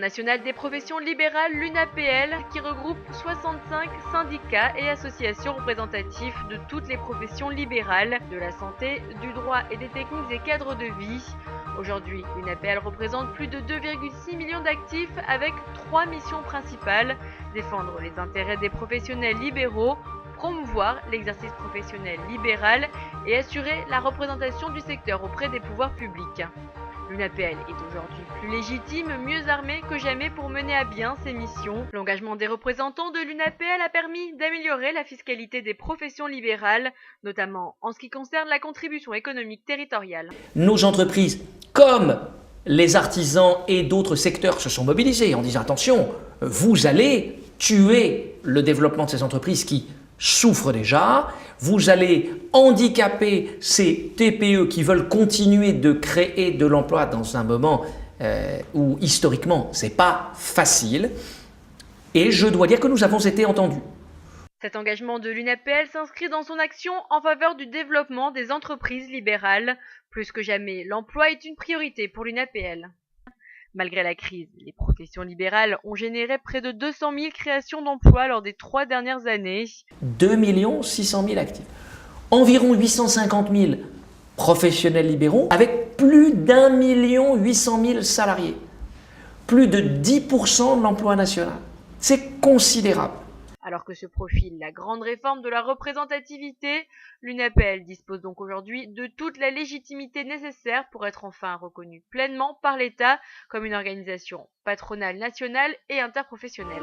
nationale des professions libérales, l'UNAPL, qui regroupe 65 syndicats et associations représentatifs de toutes les professions libérales, de la santé, du droit et des techniques et cadres de vie. Aujourd'hui, l'UNAPL représente plus de 2,6 millions d'actifs avec 3 missions principales: défendre les intérêts des professionnels libéraux, promouvoir l'exercice professionnel libéral et assurer la représentation du secteur auprès des pouvoirs publics. L'UNAPL est aujourd'hui plus légitime, mieux armée que jamais pour mener à bien ses missions. L'engagement des représentants de l'UNAPL a permis d'améliorer la fiscalité des professions libérales, notamment en ce qui concerne la contribution économique territoriale. Nos entreprises, comme les artisans et d'autres secteurs, se sont mobilisés en disant attention, vous allez tuer le développement de ces entreprises qui souffrent déjà, vous allez handicaper ces TPE qui veulent continuer de créer de l'emploi dans un moment où historiquement ce n'est pas facile, et je dois dire que nous avons été entendus. Cet engagement de l'UNAPL s'inscrit dans son action en faveur du développement des entreprises libérales. Plus que jamais, l'emploi est une priorité pour l'UNAPL. Malgré la crise, les professions libérales ont généré près de 200 000 créations d'emplois lors des 3 dernières années. 2 600 000 actifs. Environ 850 000 professionnels libéraux avec plus d'1 800 000 salariés. Plus de 10% de l'emploi national. C'est considérable. Alors que se profile la grande réforme de la représentativité, l'UNAPL dispose donc aujourd'hui de toute la légitimité nécessaire pour être enfin reconnue pleinement par l'État comme une organisation patronale nationale et interprofessionnelle.